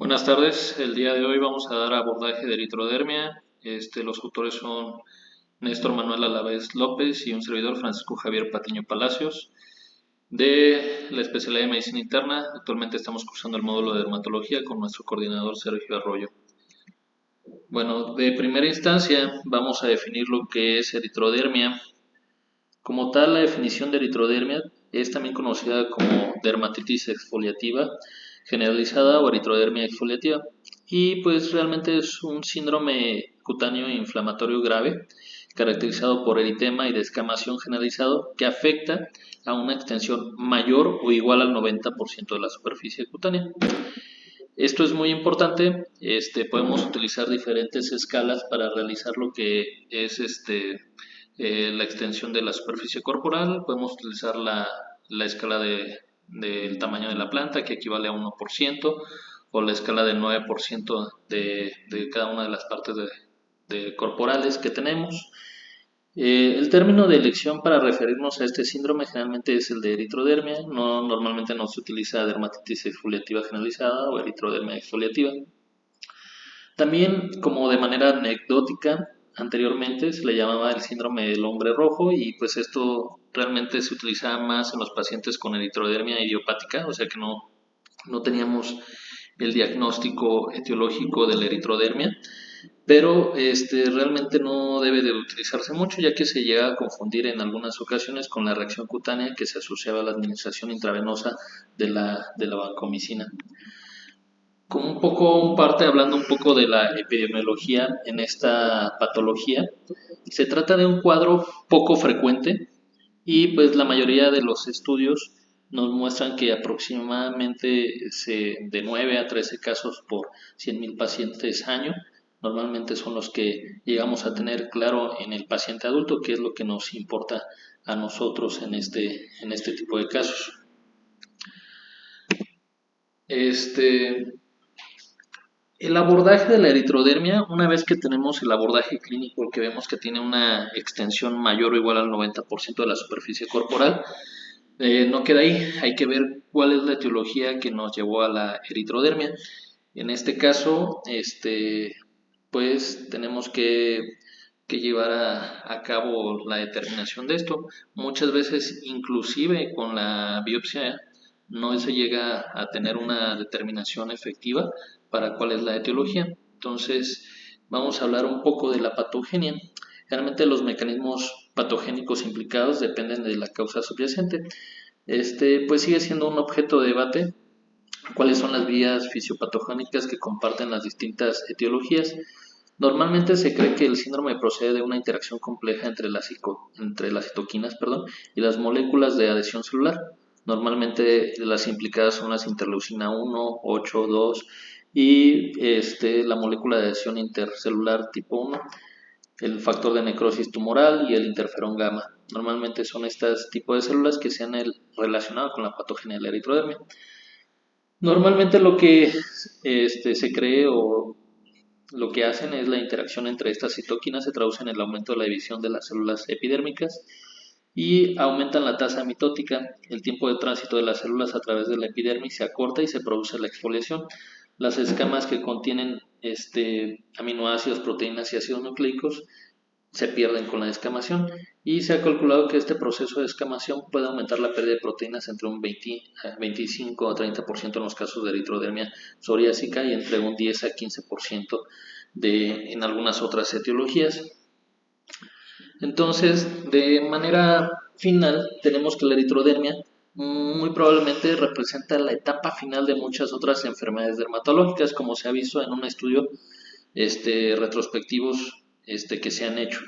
Buenas tardes, el día de hoy vamos a dar abordaje de eritrodermia. Los autores son Néstor Manuel Alavés López y un servidor Francisco Javier Patiño Palacios de la especialidad de medicina interna. Actualmente estamos cursando el módulo de dermatología con nuestro coordinador Sergio Arroyo. Bueno, de primera instancia vamos a definir lo que es eritrodermia. Como tal, la definición de eritrodermia es también conocida como dermatitis exfoliativa generalizada o eritrodermia exfoliativa. Y pues realmente es un síndrome cutáneo inflamatorio grave caracterizado por eritema y descamación generalizado que afecta a una extensión mayor o igual al 90% de la superficie cutánea. Esto es muy importante. Podemos utilizar diferentes escalas para realizar lo que es la extensión de la superficie corporal. Podemos utilizar la escala del tamaño de la planta, que equivale a 1%, o la escala del 9% de cada una de las partes corporales que tenemos. El término de elección para referirnos a este síndrome generalmente es el de eritrodermia. Normalmente no se utiliza dermatitis exfoliativa generalizada o eritrodermia exfoliativa. También, como de manera anecdótica, anteriormente se le llamaba el síndrome del hombre rojo, y pues esto realmente se utilizaba más en los pacientes con eritrodermia idiopática, o sea que no teníamos el diagnóstico etiológico de la eritrodermia, pero realmente no debe de utilizarse mucho, ya que se llega a confundir en algunas ocasiones con la reacción cutánea que se asociaba a la administración intravenosa de la vancomicina. Como un parte, hablando un poco de la epidemiología en esta patología, se trata de un cuadro poco frecuente, y pues la mayoría de los estudios nos muestran que aproximadamente de 9 a 13 casos por 100.000 pacientes año normalmente son los que llegamos a tener claro en el paciente adulto, que es lo que nos importa a nosotros en este tipo de casos. El abordaje de la eritrodermia, una vez que tenemos el abordaje clínico, que vemos que tiene una extensión mayor o igual al 90% de la superficie corporal, no queda ahí. Hay que ver cuál es la etiología que nos llevó a la eritrodermia. En este caso, pues tenemos que llevar a cabo la determinación de esto. Muchas veces, inclusive con la biopsia, no se llega a tener una determinación efectiva para cuál es la etiología. Entonces, vamos a hablar un poco de la patogenia. Realmente los mecanismos patogénicos implicados dependen de la causa subyacente. Pues sigue siendo un objeto de debate cuáles son las vías fisiopatogénicas que comparten las distintas etiologías. Normalmente se cree que el síndrome procede de una interacción compleja entre las citoquinas, y las moléculas de adhesión celular. Normalmente las implicadas son las interleucina 1, 8, 2 y la molécula de adhesión intercelular tipo 1, el factor de necrosis tumoral y el interferón gamma. Normalmente son estos tipos de células que se han relacionado con la patogenia de la eritrodermia. Normalmente lo que se cree o lo que hacen es la interacción entre estas citoquinas se traduce en el aumento de la división de las células epidérmicas y aumentan la tasa mitótica. El tiempo de tránsito de las células a través de la epidermis se acorta y se produce la exfoliación. Las escamas que contienen aminoácidos, proteínas y ácidos nucleicos se pierden con la descamación, y se ha calculado que este proceso de descamación puede aumentar la pérdida de proteínas entre un 25 a 30% en los casos de eritrodermia psoriásica y entre un 10 a 15% en algunas otras etiologías. Entonces, de manera final, tenemos que la eritrodermia muy probablemente representa la etapa final de muchas otras enfermedades dermatológicas, como se ha visto en un estudio retrospectivos que se han hecho.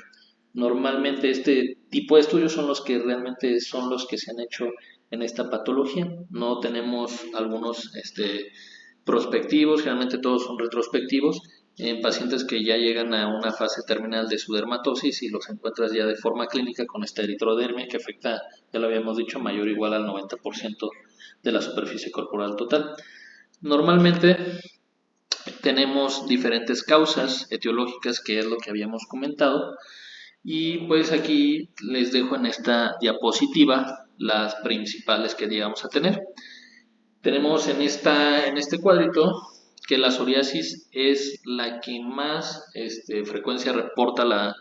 Normalmente este tipo de estudios son los que realmente son los que se han hecho en esta patología. No tenemos algunos prospectivos, generalmente todos son retrospectivos, en pacientes que ya llegan a una fase terminal de su dermatosis y los encuentras ya de forma clínica con esta eritrodermia que afecta, ya lo habíamos dicho, mayor o igual al 90% de la superficie corporal total. Normalmente tenemos diferentes causas etiológicas, que es lo que habíamos comentado, y pues aquí les dejo en esta diapositiva las principales que llegamos a tener. Tenemos en este cuadrito que la psoriasis es la que más frecuencia reporta la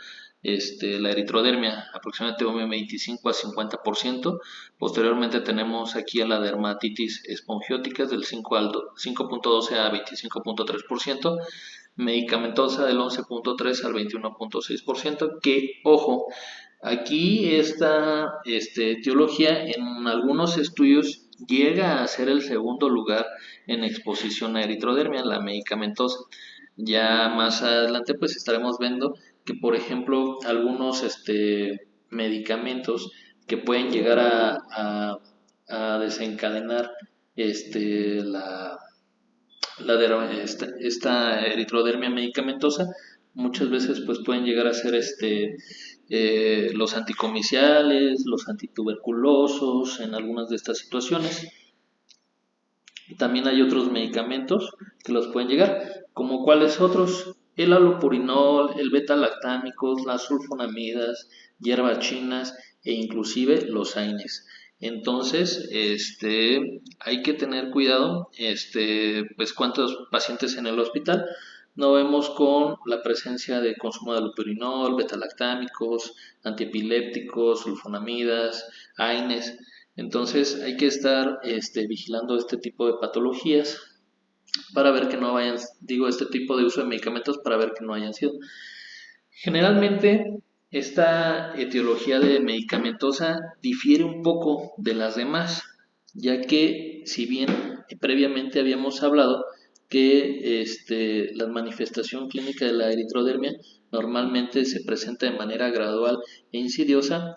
eritrodermia, aproximadamente un 25 a 50%. Posteriormente tenemos aquí a la dermatitis espongiótica del 5.12 a 25.3%, medicamentosa del 11.3 al 21.6%, que, ojo, aquí esta etiología en algunos estudios llega a ser el segundo lugar en exposición a eritrodermia, la medicamentosa. Ya más adelante pues estaremos viendo que, por ejemplo, algunos medicamentos que pueden llegar a desencadenar la esta eritrodermia medicamentosa, muchas veces pues pueden llegar a ser los anticomiciales, los antituberculosos en algunas de estas situaciones. También hay otros medicamentos que los pueden llegar, como cuáles otros: el allopurinol, el beta-lactámicos, las sulfonamidas, hierbas chinas e inclusive los AINES. Entonces, hay que tener cuidado, pues cuántos pacientes en el hospital no vemos con la presencia de consumo de allopurinol, beta-lactámicos, antiepilépticos, sulfonamidas, AINES. Entonces hay que estar vigilando este tipo de patologías para ver que no vayan, digo, este tipo de uso de medicamentos para ver que no hayan sido. Generalmente esta etiología de medicamentosa difiere un poco de las demás, ya que si bien previamente habíamos hablado que la manifestación clínica de la eritrodermia normalmente se presenta de manera gradual e insidiosa,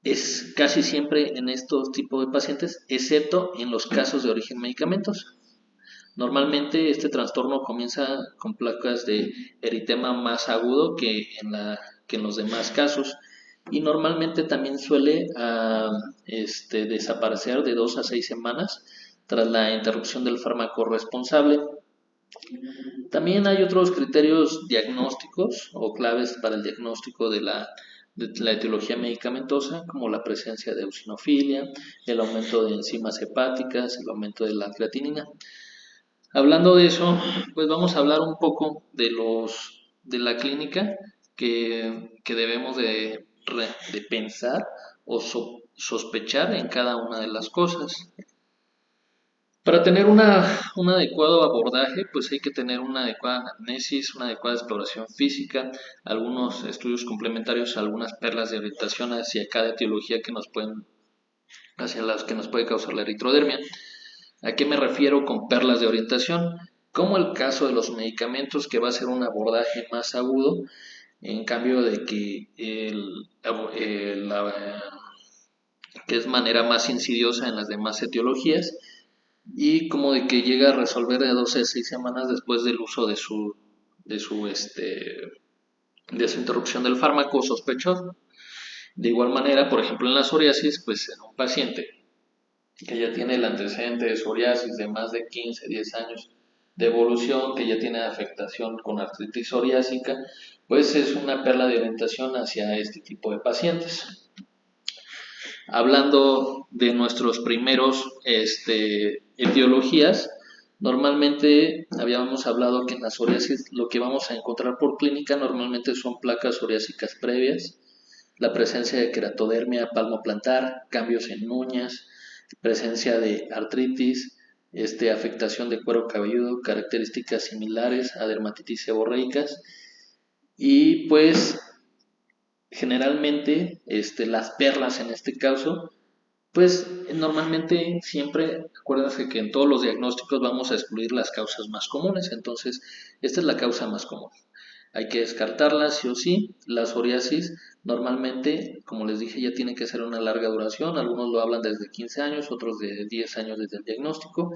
es casi siempre en estos tipos de pacientes, excepto en los casos de origen medicamentoso. Normalmente este trastorno comienza con placas de eritema más agudo que en los demás casos, y normalmente también suele desaparecer de 2 a 6 semanas tras la interrupción del fármaco responsable. También hay otros criterios diagnósticos o claves para el diagnóstico de la etiología medicamentosa, como la presencia de eosinofilia, el aumento de enzimas hepáticas, el aumento de la creatinina. Hablando de eso, pues vamos a hablar un poco de la clínica que debemos de pensar o sospechar en cada una de las cosas. Para tener un adecuado abordaje, pues hay que tener una adecuada anamnesis, una adecuada exploración física, algunos estudios complementarios, algunas perlas de orientación hacia cada etiología hacia las que nos puede causar la eritrodermia. ¿A qué me refiero con perlas de orientación? Como el caso de los medicamentos, que va a ser un abordaje más agudo, en cambio de que que es manera más insidiosa en las demás etiologías, y como de que llega a resolver de 12 a 6 semanas después del uso de su interrupción del fármaco sospechoso. De igual manera, por ejemplo, en la psoriasis, pues en un paciente que ya tiene el antecedente de psoriasis de más de 15, 10 años de evolución, que ya tiene afectación con artritis psoriásica, pues es una perla de orientación hacia este tipo de pacientes. Hablando de nuestros primeros etiologías, normalmente habíamos hablado que en la psoriasis lo que vamos a encontrar por clínica normalmente son placas psoriásicas previas, la presencia de queratodermia palmoplantar, cambios en uñas, presencia de artritis, afectación de cuero cabelludo, características similares a dermatitis seborreicas, y pues generalmente las perlas en este caso, pues normalmente siempre, acuérdense que en todos los diagnósticos vamos a excluir las causas más comunes, entonces esta es la causa más común. Hay que descartarla sí o sí. La psoriasis normalmente, como les dije, ya tiene que ser una larga duración. Algunos lo hablan desde 15 años, otros de 10 años desde el diagnóstico.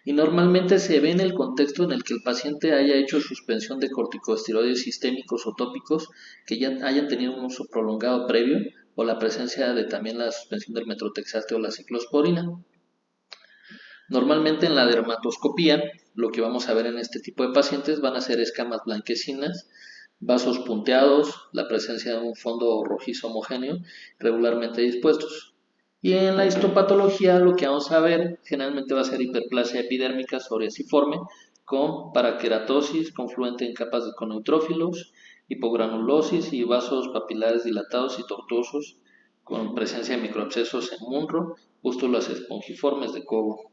Y normalmente se ve en el contexto en el que el paciente haya hecho suspensión de corticosteroides sistémicos o tópicos, que ya hayan tenido un uso prolongado previo, o la presencia de también la suspensión del metotrexato o la ciclosporina. Normalmente en la dermatoscopía, lo que vamos a ver en este tipo de pacientes van a ser escamas blanquecinas, vasos punteados, la presencia de un fondo rojizo homogéneo regularmente dispuestos. Y en la histopatología lo que vamos a ver generalmente va a ser hiperplasia epidérmica psoriasiforme, con paraqueratosis confluente en capas con neutrófilos, hipogranulosis y vasos papilares dilatados y tortuosos con presencia de microabscesos en munro, pústulas espongiformes de cobo.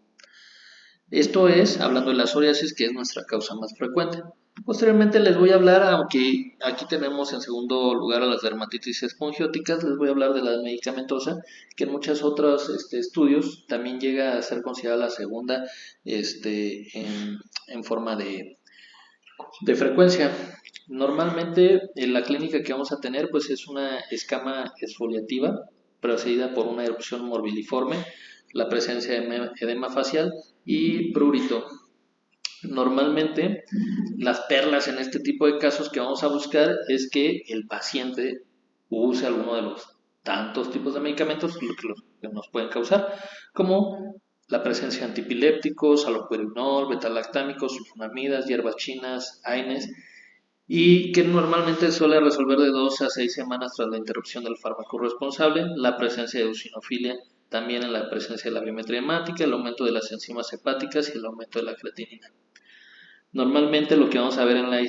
Esto es, hablando de la psoriasis, que es nuestra causa más frecuente. Posteriormente les voy a hablar, aunque aquí tenemos en segundo lugar a las dermatitis espongióticas, les voy a hablar de la medicamentosa, que en muchos otros estudios también llega a ser considerada la segunda en forma de frecuencia. Normalmente en la clínica que vamos a tener pues es una escama exfoliativa precedida por una erupción morbiliforme, la presencia de edema facial y prurito. Normalmente las perlas en este tipo de casos que vamos a buscar es que el paciente use alguno de los tantos tipos de medicamentos que nos pueden causar, como la presencia de antiepilépticos, allopurinol, betalactámicos, sulfonamidas, hierbas chinas, AINES, y que normalmente suele resolver de 2 a 6 semanas tras la interrupción del fármaco responsable, la presencia de eosinofilia, también en la presencia de la biometría hemática, el aumento de las enzimas hepáticas y el aumento de la creatinina. Normalmente lo que vamos a ver en la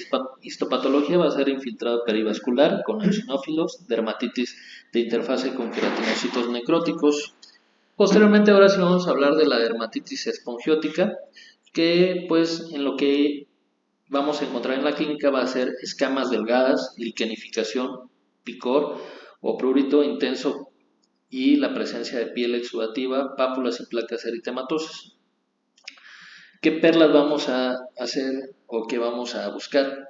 histopatología va a ser infiltrado perivascular con eosinófilos, dermatitis de interfase con queratinocitos necróticos. Posteriormente ahora sí vamos a hablar de la dermatitis espongiótica, que pues en lo que vamos a encontrar en la clínica va a ser escamas delgadas, liquenificación, picor o prurito intenso y la presencia de piel exudativa, pápulas y placas eritematosas. ¿Qué perlas vamos a hacer o qué vamos a buscar?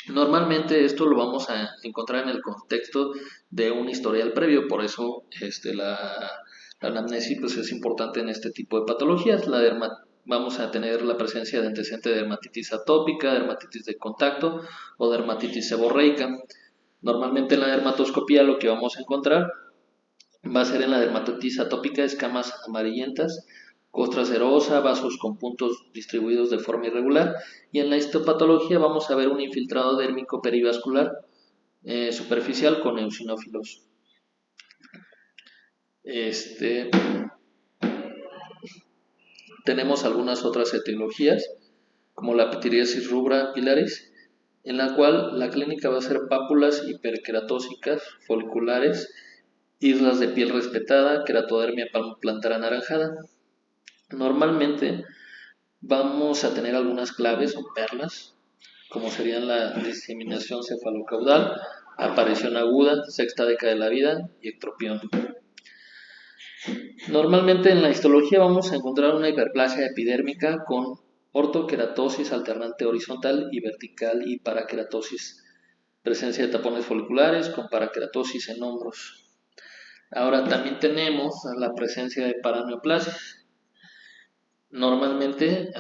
Normalmente esto lo vamos a encontrar en el contexto de un historial previo, por eso la anamnesis pues, es importante en este tipo de patologías. Vamos a tener la presencia de antecedente de dermatitis atópica, dermatitis de contacto o dermatitis seborreica. Normalmente en la dermatoscopía lo que vamos a encontrar va a ser en la dermatitis atópica escamas amarillentas, costra serosa, vasos con puntos distribuidos de forma irregular, y en la histopatología vamos a ver un infiltrado dérmico perivascular superficial con eosinófilos. Tenemos algunas otras etiologías, como la pitiriasis rubra pilaris, en la cual la clínica va a ser pápulas hiperqueratósicas foliculares, islas de piel respetada, queratodermia palmoplantar anaranjada. Normalmente vamos a tener algunas claves o perlas, como serían la diseminación cefalocaudal, aparición aguda, sexta década de la vida y ectropión. Normalmente en la histología vamos a encontrar una hiperplasia epidérmica con ortoqueratosis alternante horizontal y vertical y paraqueratosis, presencia de tapones foliculares con paraqueratosis en hombros. Ahora también tenemos la presencia de paraneoplasias. Normalmente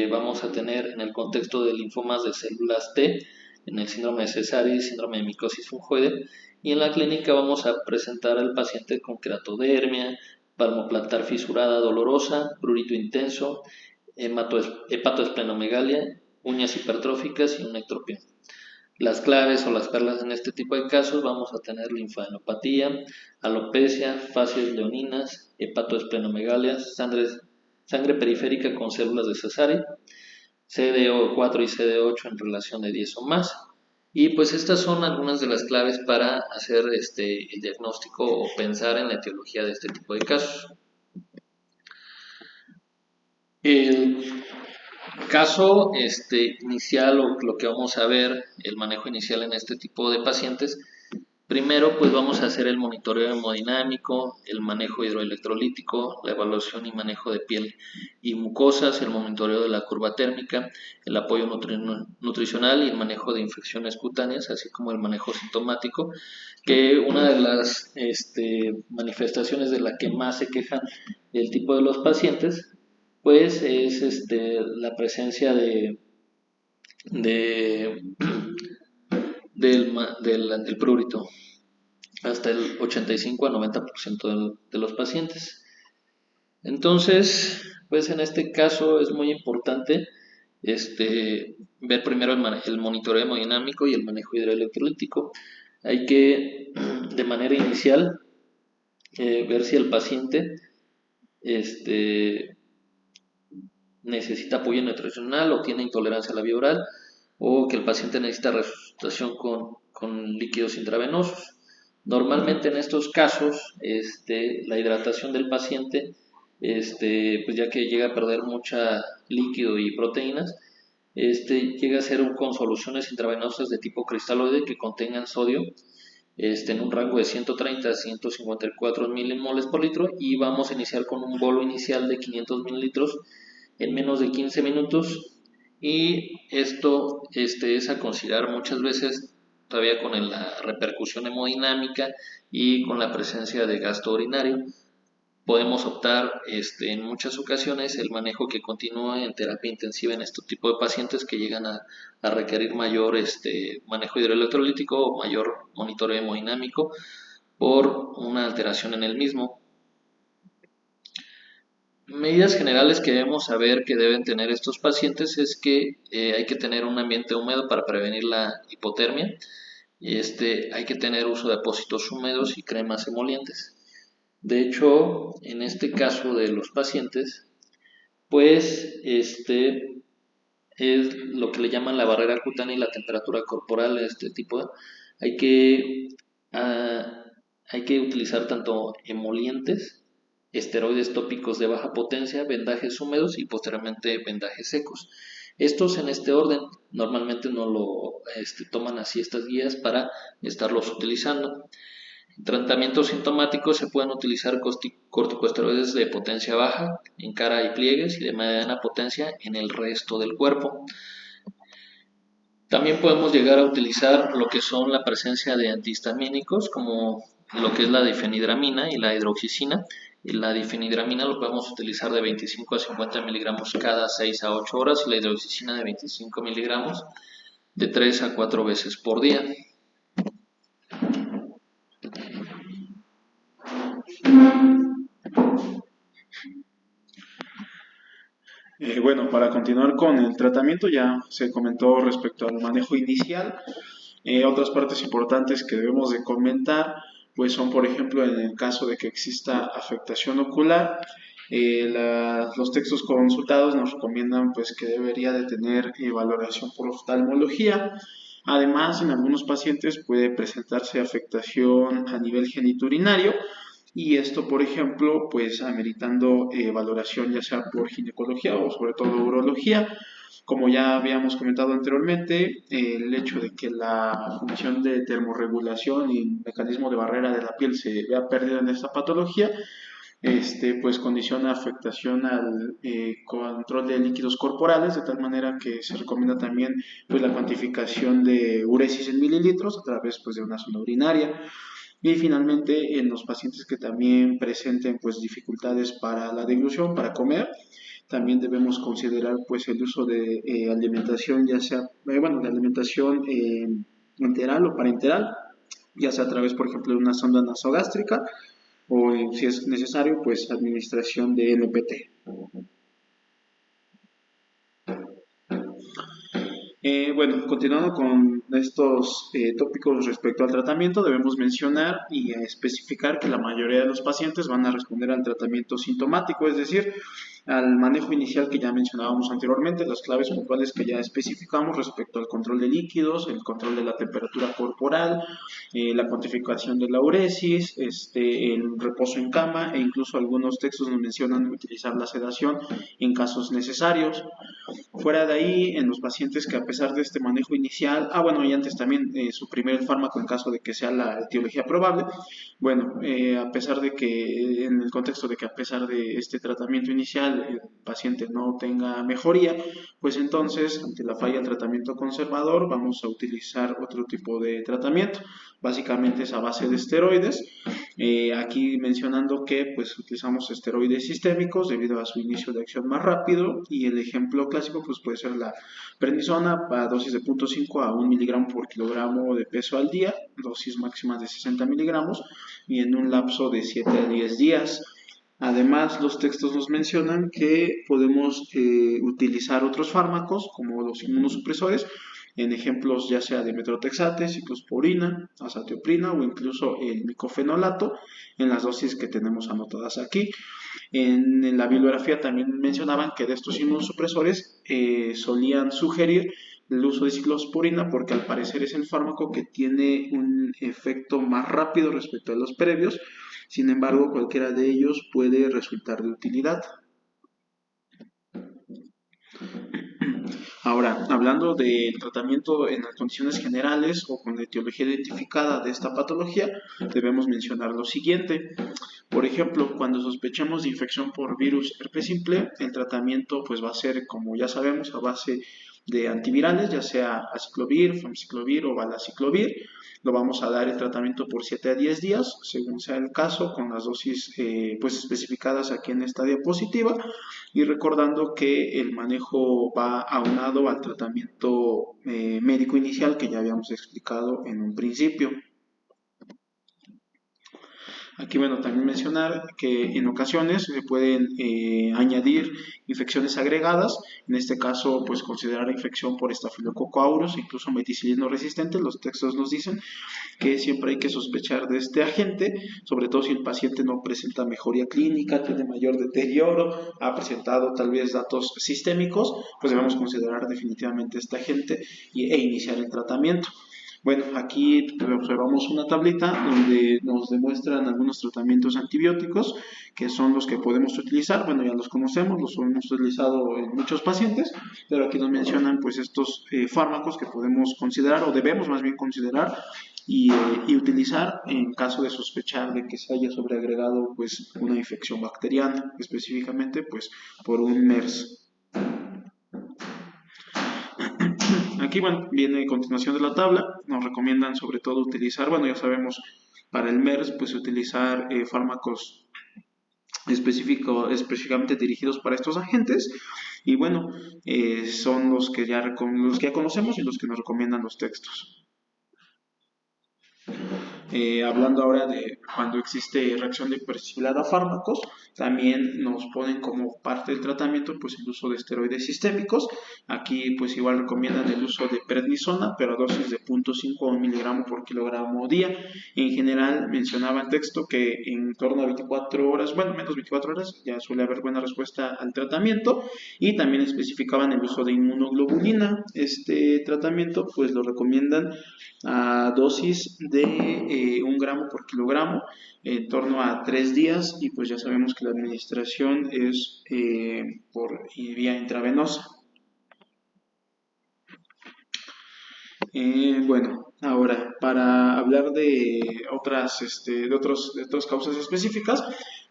vamos a tener en el contexto de linfomas de células T, en el síndrome de Sézary y síndrome de micosis fungoide, y en la clínica vamos a presentar al paciente con queratodermia, palmoplantar fisurada dolorosa, prurito intenso, hepatoesplenomegalia, uñas hipertróficas y una ectropía. Las claves o las perlas en este tipo de casos vamos a tener linfadenopatía, alopecia, fasias leoninas, hepatoesplenomegalia, sangre periférica con células de Sézary, CD4 y CD8 en relación de 10 o más. Y pues estas son algunas de las claves para hacer el diagnóstico o pensar en la etiología de este tipo de casos. El caso inicial o lo que vamos a ver, el manejo inicial en este tipo de pacientes, primero pues vamos a hacer el monitoreo hemodinámico, el manejo hidroelectrolítico, la evaluación y manejo de piel y mucosas, el monitoreo de la curva térmica, el apoyo nutricional y el manejo de infecciones cutáneas, así como el manejo sintomático, que una de las manifestaciones de la que más se quejan el tipo de los pacientes pues es la presencia del prurito, hasta el 85 a 90% de los pacientes. Entonces, pues en este caso es muy importante ver primero el monitoreo hemodinámico y el manejo hidroelectrolítico. Hay que, de manera inicial, ver si el paciente necesita apoyo nutricional o tiene intolerancia a la vía oral, o que el paciente necesita resucitación con líquidos intravenosos. Normalmente en estos casos, la hidratación del paciente, pues ya que llega a perder mucha líquido y proteínas, llega a ser con soluciones intravenosas de tipo cristaloide que contengan sodio, en un rango de 130 a 154 milimoles por litro, y vamos a iniciar con un bolo inicial de 500 mililitros en menos de 15 minutos. Y esto es a considerar muchas veces todavía con la repercusión hemodinámica y con la presencia de gasto urinario. Podemos optar en muchas ocasiones el manejo que continúa en terapia intensiva en este tipo de pacientes que llegan a requerir mayor manejo hidroelectrolítico o mayor monitoreo hemodinámico por una alteración en el mismo. Medidas generales que debemos saber que deben tener estos pacientes es que hay que tener un ambiente húmedo para prevenir la hipotermia. Hay que tener uso de apósitos húmedos y cremas emolientes. De hecho, en este caso de los pacientes, pues es lo que le llaman la barrera cutánea y la temperatura corporal de este tipo. Hay que, ah, hay que utilizar tanto emolientes, esteroides tópicos de baja potencia, vendajes húmedos y posteriormente vendajes secos. Estos en este orden normalmente no lo toman así estas guías para estarlos utilizando. En tratamientos sintomáticos se pueden utilizar corticosteroides de potencia baja en cara y pliegues y de mediana potencia en el resto del cuerpo. También podemos llegar a utilizar lo que son la presencia de antihistamínicos como lo que es la difenidramina y la hidroxicina. Y la difenidramina lo podemos utilizar de 25 a 50 miligramos cada 6 a 8 horas y la hidroxicina de 25 miligramos de 3 a 4 veces por día. Bueno, para continuar con el tratamiento, ya se comentó respecto al manejo inicial. Otras partes importantes que debemos de comentar, pues son, por ejemplo, en el caso de que exista afectación ocular, los textos consultados nos recomiendan pues que debería de tener valoración por oftalmología. Además, en algunos pacientes puede presentarse afectación a nivel genitourinario, y esto, por ejemplo, pues ameritando valoración ya sea por ginecología o sobre todo urología. Como ya habíamos comentado anteriormente, el hecho de que la función de termorregulación y mecanismo de barrera de la piel se vea perdida en esta patología, pues condiciona afectación al control de líquidos corporales, de tal manera que se recomienda también pues la cuantificación de uresis en mililitros a través pues de una sonda urinaria. Y finalmente, en los pacientes que también presenten pues dificultades para la deglución, para comer, también debemos considerar pues el uso de alimentación, ya sea, de alimentación enteral o parenteral, ya sea a través, por ejemplo, de una sonda nasogástrica o, si es necesario, pues administración de NPT. Bueno, continuando con estos tópicos respecto al tratamiento, debemos mencionar y especificar que la mayoría de los pacientes van a responder al tratamiento sintomático, es decir, al manejo inicial que ya mencionábamos anteriormente, las claves puntuales que ya especificamos respecto al control de líquidos, el control de la temperatura corporal, la cuantificación de la uresis, el reposo en cama, e incluso algunos textos nos mencionan utilizar la sedación en casos necesarios. Fuera de ahí, en los pacientes que a pesar de este manejo inicial, y antes también suprimir el fármaco en caso de que sea la etiología probable. Bueno, a pesar de que, en el contexto de que a pesar de este tratamiento inicial el paciente no tenga mejoría, pues entonces, ante la falla del tratamiento conservador, vamos a utilizar otro tipo de tratamiento. Básicamente es a base de esteroides. Aquí mencionando que pues utilizamos esteroides sistémicos debido a su inicio de acción más rápido, y el ejemplo clásico pues puede ser la prednisona a dosis de 0.5 a 1 miligramo por kilogramo de peso al día, dosis máximas de 60 miligramos y en un lapso de 7 a 10 días. Además, los textos nos mencionan que podemos utilizar otros fármacos como los inmunosupresores en ejemplos ya sea de metrotexate, ciclosporina, azatioprina o incluso el micofenolato en las dosis que tenemos anotadas aquí. En la bibliografía también mencionaban que de estos inmunosupresores solían sugerir el uso de ciclosporina porque al parecer es el fármaco que tiene un efecto más rápido respecto a los previos. Sin embargo, cualquiera de ellos puede resultar de utilidad. Ahora, hablando del tratamiento en las condiciones generales o con la etiología identificada de esta patología, debemos mencionar lo siguiente. Por ejemplo, cuando sospechamos de infección por virus herpes simple, el tratamiento pues va a ser, como ya sabemos, a base de antivirales, ya sea aciclovir, famciclovir o valaciclovir. Lo vamos a dar el tratamiento por 7 a 10 días, según sea el caso, con las dosis pues especificadas aquí en esta diapositiva, y recordando que el manejo va aunado al tratamiento médico inicial que ya habíamos explicado en un principio. Aquí, bueno, también mencionar que en ocasiones se pueden añadir infecciones agregadas, en este caso, pues considerar la infección por Staphylococcus aureus, incluso meticilino resistente. Los textos nos dicen que siempre hay que sospechar de este agente, sobre todo si el paciente no presenta mejoría clínica, tiene mayor deterioro, ha presentado tal vez datos sistémicos, pues debemos considerar definitivamente este agente e iniciar el tratamiento. Bueno, aquí observamos una tablita donde nos demuestran algunos tratamientos antibióticos que son los que podemos utilizar. Bueno, ya los conocemos, los hemos utilizado en muchos pacientes, pero aquí nos mencionan pues estos fármacos que podemos considerar o debemos más bien considerar y utilizar en caso de sospechar de que se haya sobreagregado pues una infección bacteriana, específicamente pues por un MERS. Aquí, bueno, viene a continuación de la tabla, nos recomiendan sobre todo utilizar, bueno, ya sabemos, para el MERS, pues utilizar fármacos específicamente dirigidos para estos agentes, y bueno, son los que ya conocemos y los que nos recomiendan los textos. Hablando ahora de cuando existe reacción de hipersensibilidad a fármacos, también nos ponen como parte del tratamiento pues el uso de esteroides sistémicos. Aquí pues igual recomiendan el uso de prednisona, pero a dosis de 0.5 miligramos por kilogramo día. En general mencionaba el texto que en torno a 24 horas, bueno, menos 24 horas, ya suele haber buena respuesta al tratamiento, y también especificaban el uso de inmunoglobulina. Este tratamiento pues lo recomiendan a dosis de 1 gramo por kilogramo en torno a 3 días, y pues ya sabemos que la administración es por vía intravenosa. Bueno, ahora para hablar de otras causas específicas,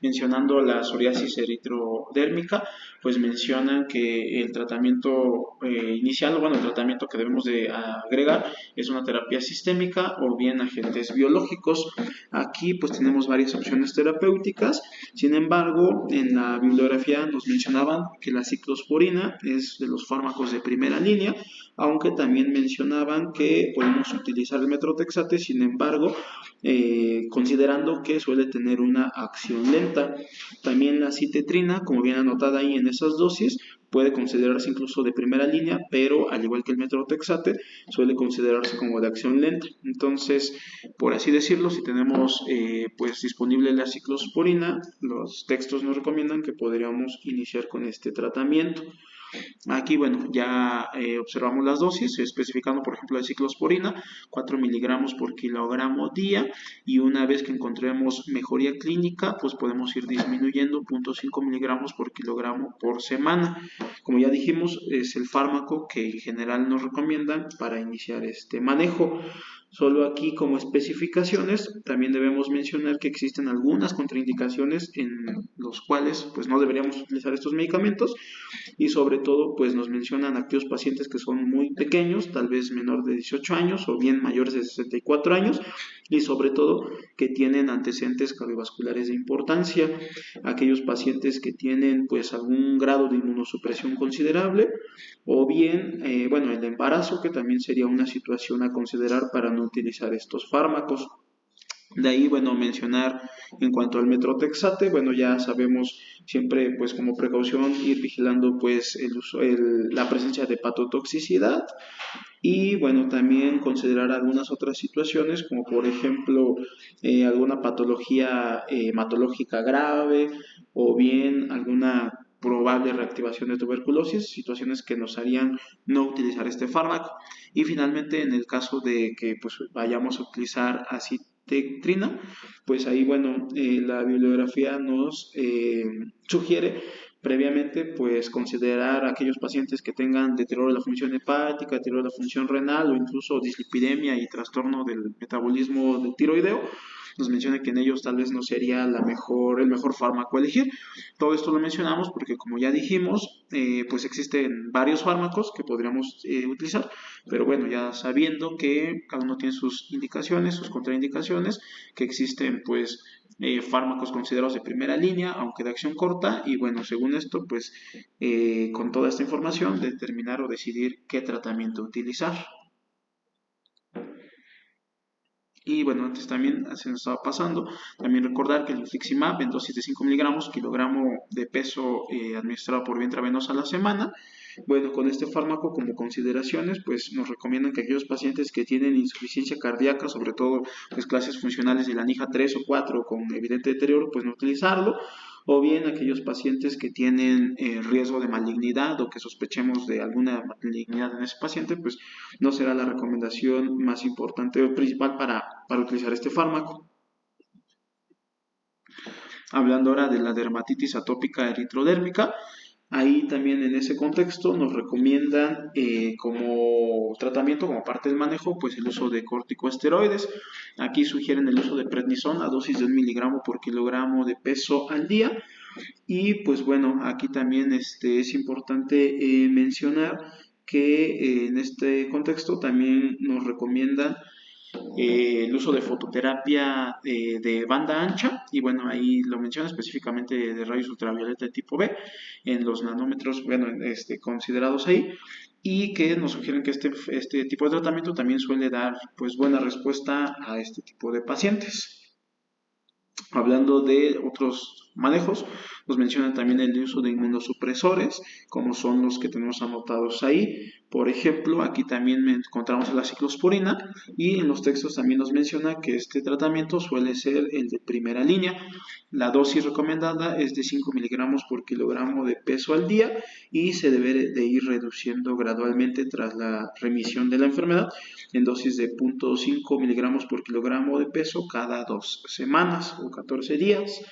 mencionando la psoriasis eritrodérmica, pues mencionan que el tratamiento inicial, bueno, el tratamiento que debemos de agregar es una terapia sistémica o bien agentes biológicos. Aquí pues tenemos varias opciones terapéuticas. Sin embargo, en la bibliografía nos mencionaban que la ciclosporina es de los fármacos de primera línea, aunque también mencionaban que podemos utilizar el metrotexate, sin embargo, considerando que suele tener una acción lenta. También la citetrina, como bien anotada ahí en esas dosis, puede considerarse incluso de primera línea, pero al igual que el metrotexate, suele considerarse como de acción lenta. Entonces, por así decirlo, si tenemos pues disponible la ciclosporina, los textos nos recomiendan que podríamos iniciar con este tratamiento. Aquí, bueno, ya observamos las dosis, especificando, por ejemplo, la ciclosporina, 4 miligramos por kilogramo día, y una vez que encontremos mejoría clínica, pues podemos ir disminuyendo 0.5 miligramos por kilogramo por semana. Como ya dijimos, es el fármaco que en general nos recomiendan para iniciar este manejo. Solo aquí como especificaciones también debemos mencionar que existen algunas contraindicaciones en los cuales pues no deberíamos utilizar estos medicamentos, y sobre todo pues nos mencionan aquellos pacientes que son muy pequeños, tal vez menor de 18 años o bien mayores de 64 años, y sobre todo que tienen antecedentes cardiovasculares de importancia, aquellos pacientes que tienen pues algún grado de inmunosupresión considerable, o bien bueno, el embarazo, que también sería una situación a considerar para no utilizar estos fármacos. De ahí, bueno, mencionar en cuanto al metrotexate, bueno, ya sabemos siempre, pues como precaución, ir vigilando pues la presencia de hepatotoxicidad y bueno, también considerar algunas otras situaciones como por ejemplo alguna patología hematológica grave o bien alguna probable reactivación de tuberculosis, situaciones que nos harían no utilizar este fármaco. Y finalmente, en el caso de que pues, vayamos a utilizar acitectrina, pues ahí, bueno, la bibliografía nos sugiere previamente, pues considerar a aquellos pacientes que tengan deterioro de la función hepática, deterioro de la función renal o incluso dislipidemia y trastorno del metabolismo del tiroideo. Nos menciona que en ellos tal vez no sería el mejor fármaco a elegir. Todo esto lo mencionamos porque, como ya dijimos, pues existen varios fármacos que podríamos utilizar, pero bueno, ya sabiendo que cada uno tiene sus indicaciones, sus contraindicaciones, que existen pues fármacos considerados de primera línea, aunque de acción corta, y bueno, según esto, pues con toda esta información, determinar o decidir qué tratamiento utilizar. Y bueno, antes también se nos estaba pasando, también recordar que el infliximab en dosis de 5 miligramos kilogramo de peso administrado por vía intravenosa a la semana. Bueno, con este fármaco como consideraciones, pues nos recomiendan que aquellos pacientes que tienen insuficiencia cardíaca, sobre todo pues clases funcionales de la NIJA 3 o 4 con evidente deterioro, pues no utilizarlo, o bien aquellos pacientes que tienen riesgo de malignidad o que sospechemos de alguna malignidad en ese paciente, pues no será la recomendación más importante o principal para utilizar este fármaco. Hablando ahora de la dermatitis atópica eritrodérmica, ahí también en ese contexto nos recomiendan como tratamiento, como parte del manejo, pues el uso de corticosteroides. Aquí sugieren el uso de prednisona a dosis de 1 miligramo por kilogramo de peso al día. Y pues bueno, aquí también es importante mencionar que en este contexto también nos recomiendan el uso de fototerapia de banda ancha, y bueno, ahí lo menciona específicamente de rayos ultravioleta de tipo B, en los nanómetros, bueno, considerados ahí, y que nos sugieren que este tipo de tratamiento también suele dar pues buena respuesta a este tipo de pacientes. Hablando de otros manejos, nos mencionan también el uso de inmunosupresores, como son los que tenemos anotados ahí. Por ejemplo, aquí también encontramos la ciclosporina y en los textos también nos menciona que este tratamiento suele ser el de primera línea. La dosis recomendada es de 5 miligramos por kilogramo de peso al día y se debe de ir reduciendo gradualmente tras la remisión de la enfermedad en dosis de 0.5 miligramos por kilogramo de peso cada 2 semanas o 14 días.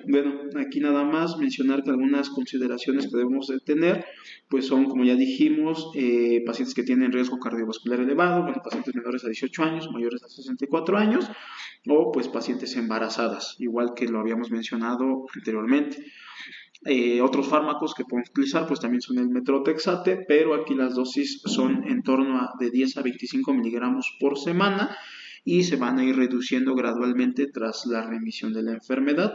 Bueno, aquí nada más mencionar que algunas consideraciones que debemos de tener, pues son, como ya dijimos, pacientes que tienen riesgo cardiovascular elevado, bueno, pacientes menores a 18 años, mayores a 64 años, o pues pacientes embarazadas, igual que lo habíamos mencionado anteriormente. Otros fármacos que podemos utilizar pues también son el metrotexate, pero aquí las dosis son en torno a de 10 a 25 miligramos por semana y se van a ir reduciendo gradualmente tras la remisión de la enfermedad.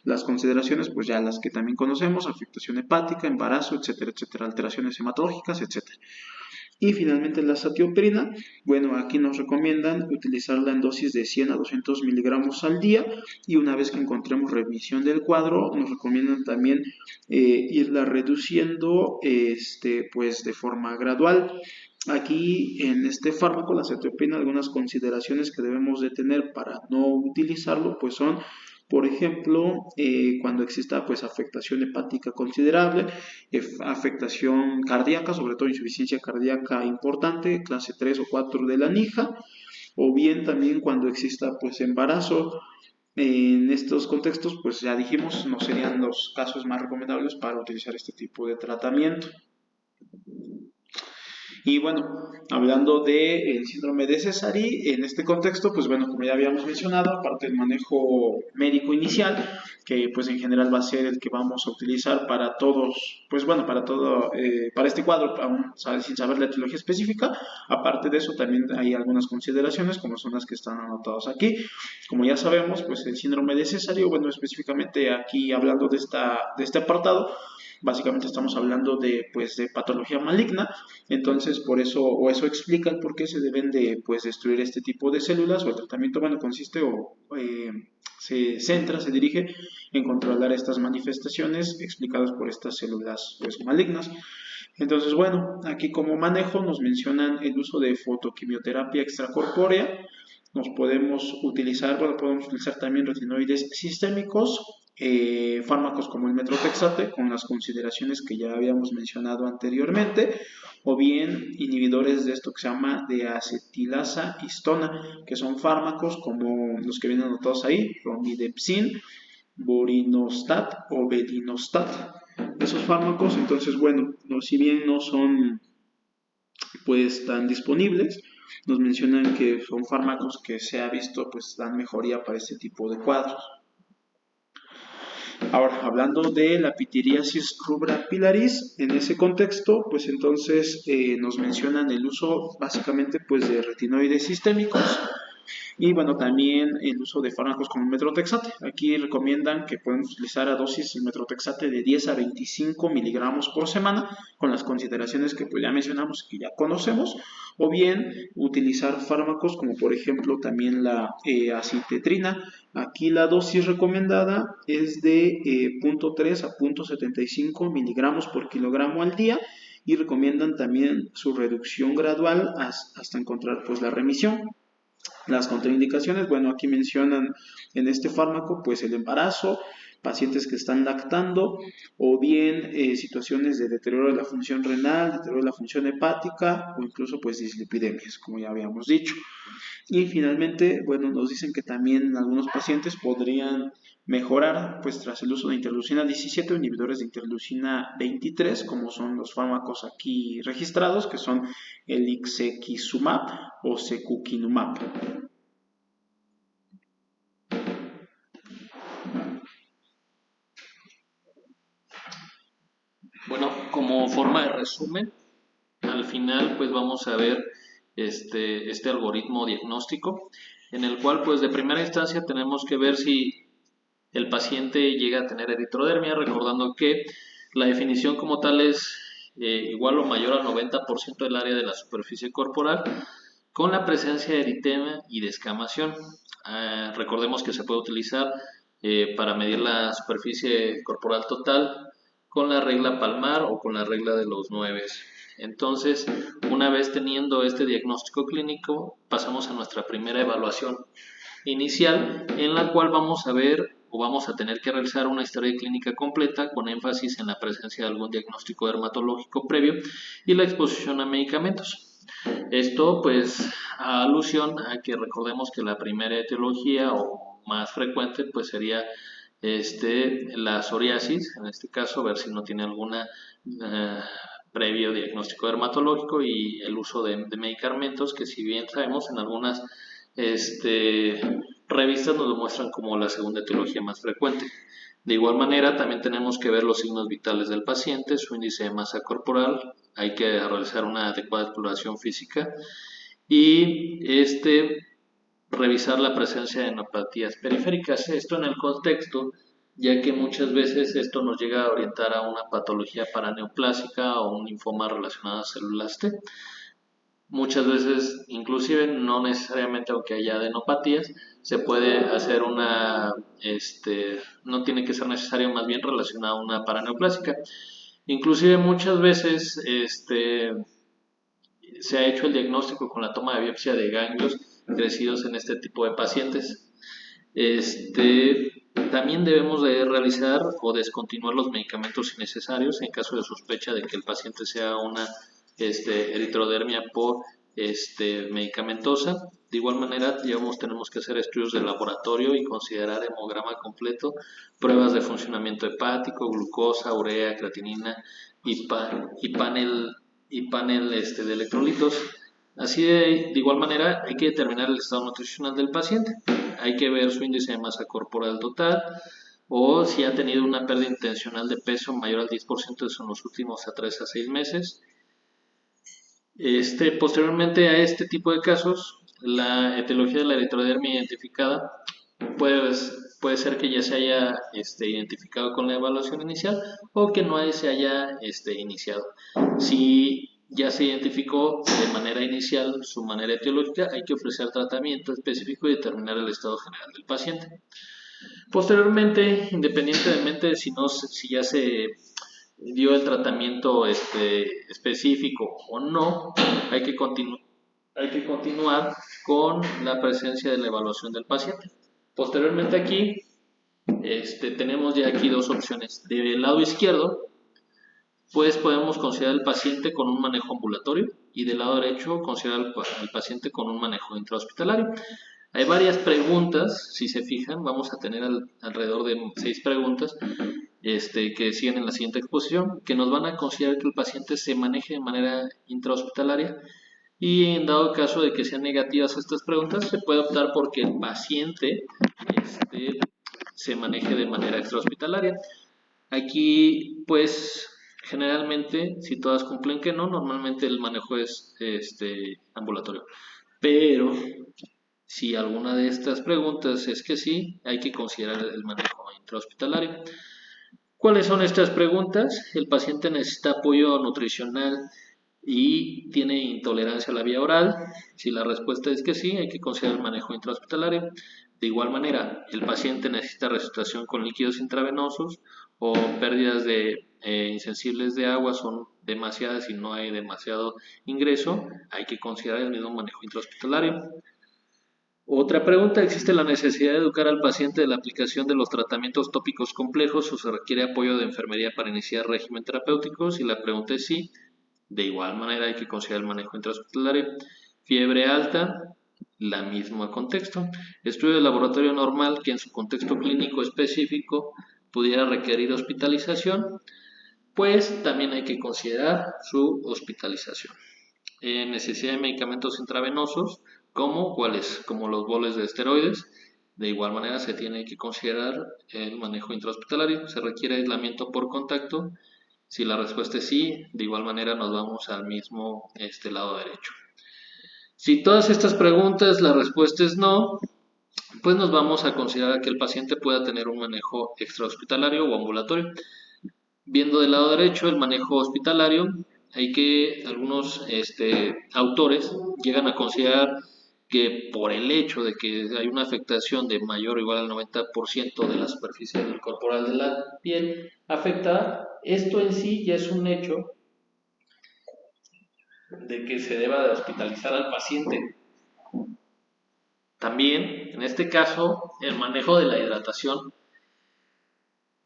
Las consideraciones, pues ya las que también conocemos: afectación hepática, embarazo, etcétera, etcétera, alteraciones hematológicas, etcétera. Y finalmente la satioprina, bueno, aquí nos recomiendan utilizarla en dosis de 100 a 200 miligramos al día, y una vez que encontremos remisión del cuadro, nos recomiendan también irla reduciendo pues de forma gradual. Aquí en este fármaco, la satioprina, algunas consideraciones que debemos de tener para no utilizarlo, pues son, por ejemplo, cuando exista pues afectación hepática considerable, afectación cardíaca, sobre todo insuficiencia cardíaca importante, clase 3 o 4 de la NIJA, o bien también cuando exista pues embarazo. En estos contextos, pues ya dijimos, no serían los casos más recomendables para utilizar este tipo de tratamiento. Y bueno, hablando del síndrome de Sézary, en este contexto, pues bueno, como ya habíamos mencionado, aparte del manejo médico inicial, que pues en general va a ser el que vamos a utilizar para todos, pues bueno, para todo, para este cuadro, aún sin saber la etiología específica. Aparte de eso, también hay algunas consideraciones, como son las que están anotadas aquí. Como ya sabemos, pues el síndrome de Sézary, bueno, específicamente aquí hablando de este apartado, básicamente estamos hablando de, pues, de patología maligna. Entonces, por eso, o eso explica el por qué se deben de, pues, destruir este tipo de células, o el tratamiento, bueno, consiste se centra, se dirige en controlar estas manifestaciones explicadas por estas células, pues, malignas. Entonces, bueno, aquí como manejo nos mencionan el uso de fotoquimioterapia extracorpórea. Nos podemos utilizar, bueno, podemos utilizar también retinoides sistémicos, fármacos como el metrotexate, con las consideraciones que ya habíamos mencionado anteriormente, o bien inhibidores de esto que se llama de acetilasa histona, que son fármacos como los que vienen anotados ahí, romidepsin, burinostat o belinostat. Esos fármacos, entonces, bueno, si bien no son, pues, tan disponibles, nos mencionan que son fármacos que se ha visto, pues, dan mejoría para este tipo de cuadros. Ahora, hablando de la pitiriasis rubra pilaris, en ese contexto, pues entonces nos mencionan el uso básicamente, pues, de retinoides sistémicos. Y bueno, también el uso de fármacos como el metrotexate. Aquí recomiendan que pueden utilizar a dosis el metrotexate de 10 a 25 miligramos por semana, con las consideraciones que pues ya mencionamos, que ya conocemos, o bien utilizar fármacos como por ejemplo también la acitetrina. Aquí la dosis recomendada es de 0.3 a 0.75 miligramos por kilogramo al día, y recomiendan también su reducción gradual hasta encontrar pues la remisión. Las contraindicaciones, bueno, aquí mencionan en este fármaco pues el embarazo, pacientes que están lactando, o bien situaciones de deterioro de la función renal, deterioro de la función hepática, o incluso pues dislipidemias, como ya habíamos dicho. Y finalmente, bueno, nos dicen que también algunos pacientes podrían mejorar pues tras el uso de interleucina 17 o inhibidores de interleucina 23, como son los fármacos aquí registrados, que son el ixekizumab o secukinumab. Bueno, como forma de resumen, al final pues vamos a ver este algoritmo diagnóstico, en el cual pues de primera instancia tenemos que ver si el paciente llega a tener eritrodermia, recordando que la definición como tal es igual o mayor al 90% del área de la superficie corporal, con la presencia de eritema y descamación. Recordemos que se puede utilizar para medir la superficie corporal total con la regla palmar o con la regla de los 9. Entonces, una vez teniendo este diagnóstico clínico, pasamos a nuestra primera evaluación inicial, en la cual vamos a ver o vamos a tener que realizar una historia clínica completa con énfasis en la presencia de algún diagnóstico dermatológico previo y la exposición a medicamentos. Esto pues a alusión a que recordemos que la primera etiología o más frecuente pues sería la psoriasis, en este caso ver si no tiene alguna previo diagnóstico dermatológico, y el uso de medicamentos que, si bien sabemos, en algunas revistas nos lo muestran como la segunda etiología más frecuente. De igual manera, también tenemos que ver los signos vitales del paciente, su índice de masa corporal, hay que realizar una adecuada exploración física y revisar la presencia de neuropatías periféricas. Esto en el contexto, ya que muchas veces esto nos llega a orientar a una patología paraneoplásica o un linfoma relacionado a células T. Muchas veces, inclusive, no necesariamente aunque haya adenopatías, se puede hacer no tiene que ser necesario, más bien relacionado a una paraneoplásica. Inclusive muchas veces se ha hecho el diagnóstico con la toma de biopsia de ganglios crecidos en este tipo de pacientes. También debemos de realizar o descontinuar los medicamentos innecesarios en caso de sospecha de que el paciente sea una eritrodermia por medicamentosa. De igual manera, tenemos que hacer estudios de laboratorio y considerar hemograma completo, pruebas de funcionamiento hepático, glucosa, urea, creatinina y panel de electrolitos. Así de igual manera hay que determinar el estado nutricional del paciente, hay que ver su índice de masa corporal total, o si ha tenido una pérdida intencional de peso mayor al 10% en los últimos 3 a 6 meses. Posteriormente a este tipo de casos, la etiología de la eritrodermia identificada puede puede ser que ya se haya identificado con la evaluación inicial o que no se haya iniciado. Si ya se identificó de manera inicial su manera etiológica, hay que ofrecer tratamiento específico y determinar el estado general del paciente. Posteriormente, independientemente de si ya se dio el tratamiento específico o no, hay que continuar con la presencia de la evaluación del paciente. Posteriormente aquí tenemos ya aquí dos opciones. Del lado izquierdo, pues podemos considerar al paciente con un manejo ambulatorio y del lado derecho considerar al paciente con un manejo intrahospitalario. Hay varias preguntas, si se fijan, vamos a tener alrededor de 6 preguntas que siguen en la siguiente exposición, que nos van a considerar que el paciente se maneje de manera intrahospitalaria, y en dado caso de que sean negativas estas preguntas, se puede optar por que el paciente se maneje de manera extrahospitalaria. Aquí, pues, generalmente, si todas cumplen que no, normalmente el manejo es ambulatorio. Pero si alguna de estas preguntas es que sí, hay que considerar el manejo intrahospitalario. ¿Cuáles son estas preguntas? El paciente necesita apoyo nutricional y tiene intolerancia a la vía oral. Si la respuesta es que sí, hay que considerar el manejo intrahospitalario. De igual manera, el paciente necesita resucitación con líquidos intravenosos o pérdidas insensibles de agua son demasiadas y no hay demasiado ingreso, hay que considerar el mismo manejo intrahospitalario. Otra pregunta, ¿existe la necesidad de educar al paciente de la aplicación de los tratamientos tópicos complejos o se requiere apoyo de enfermería para iniciar régimen terapéutico? Si la pregunta es sí, de igual manera hay que considerar el manejo intrahospitalario. Fiebre alta, la misma contexto. Estudio de laboratorio normal que en su contexto clínico específico pudiera requerir hospitalización, pues también hay que considerar su hospitalización. Necesidad de medicamentos intravenosos, ¿cuáles? Como los boles de esteroides. De igual manera se tiene que considerar el manejo intrahospitalario. Se requiere aislamiento por contacto. Si la respuesta es sí, de igual manera nos vamos al mismo lado derecho. Si todas estas preguntas la respuesta es no, pues nos vamos a considerar que el paciente pueda tener un manejo extrahospitalario o ambulatorio. Viendo del lado derecho el manejo hospitalario, algunos autores llegan a considerar que por el hecho de que hay una afectación de mayor o igual al 90% de la superficie corporal de la piel afectada, esto en sí ya es un hecho de que se deba de hospitalizar al paciente. También, en este caso, el manejo de la hidratación.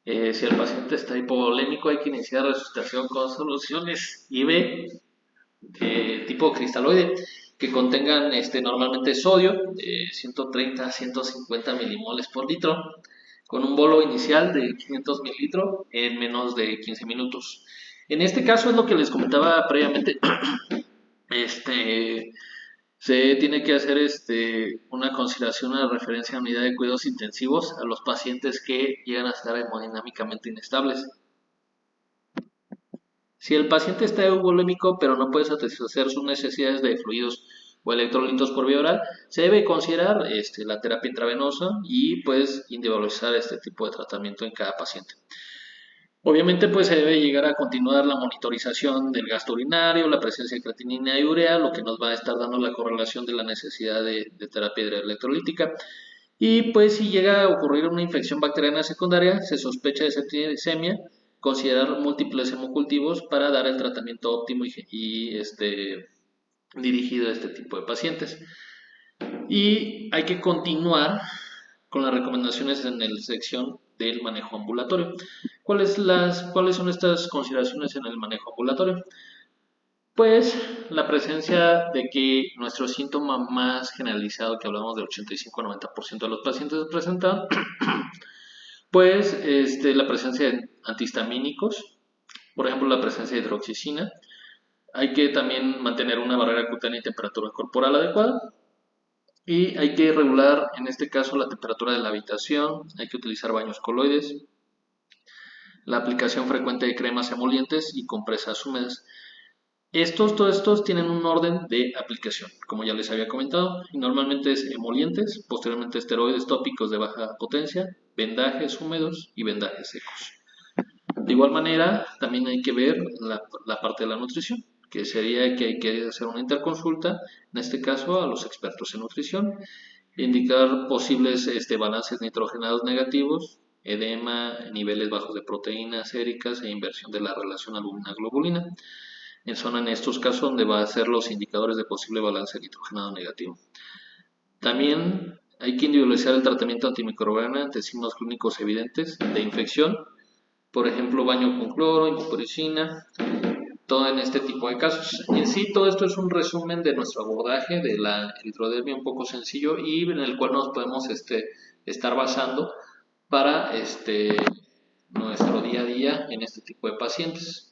Si el paciente está hipovolémico, hay que iniciar resucitación con soluciones IV tipo cristaloide que contengan normalmente sodio, 130 a 150 milimoles por litro, con un bolo inicial de 500 mililitros en menos de 15 minutos. En este caso es lo que les comentaba previamente. Se tiene que hacer una consideración a referencia a unidad de cuidados intensivos a los pacientes que llegan a estar hemodinámicamente inestables. Si el paciente está euvolémico pero no puede satisfacer sus necesidades de fluidos o electrolitos por vía oral, se debe considerar la terapia intravenosa y pues individualizar este tipo de tratamiento en cada paciente. Obviamente pues se debe llegar a continuar la monitorización del gasto urinario, la presencia de creatinina y urea, lo que nos va a estar dando la correlación de la necesidad de terapia hidroelectrolítica. Y pues si llega a ocurrir una infección bacteriana secundaria, se sospecha de septicemia, considerar múltiples hemocultivos para dar el tratamiento óptimo y dirigido a este tipo de pacientes. Y hay que continuar con las recomendaciones en la sección del manejo ambulatorio. ¿Cuáles son estas consideraciones en el manejo ambulatorio? Pues la presencia de que nuestro síntoma más generalizado, que hablamos del 85 a 90% de los pacientes presentan, pues la presencia de antihistamínicos, por ejemplo la presencia de hidroxicina. Hay que también mantener una barrera cutánea y temperatura corporal adecuada. Y hay que regular, en este caso, la temperatura de la habitación, hay que utilizar baños coloides, la aplicación frecuente de cremas emolientes y compresas húmedas. Todos estos tienen un orden de aplicación, como ya les había comentado, y normalmente es emolientes, posteriormente esteroides tópicos de baja potencia, vendajes húmedos y vendajes secos. De igual manera, también hay que ver la parte de la nutrición, que sería que hay que hacer una interconsulta, en este caso a los expertos en nutrición, indicar posibles balances nitrogenados negativos, edema, niveles bajos de proteínas séricas e inversión de la relación albúmina-globulina. Son en estos casos donde va a ser los indicadores de posible balance nitrogenado negativo. También hay que individualizar el tratamiento antimicrobiano ante signos clínicos evidentes de infección, por ejemplo, baño con cloro, hipocloricina, todo en este tipo de casos. En sí, todo esto es un resumen de nuestro abordaje de la eritrodermia un poco sencillo y en el cual nos podemos estar basando para nuestro día a día en este tipo de pacientes.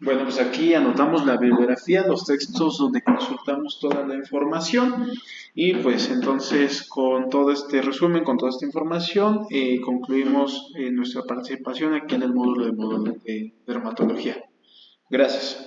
Bueno, pues aquí anotamos la bibliografía, los textos donde consultamos toda la información y pues entonces con todo este resumen, con toda esta información, concluimos nuestra participación aquí en el módulo de dermatología. Gracias.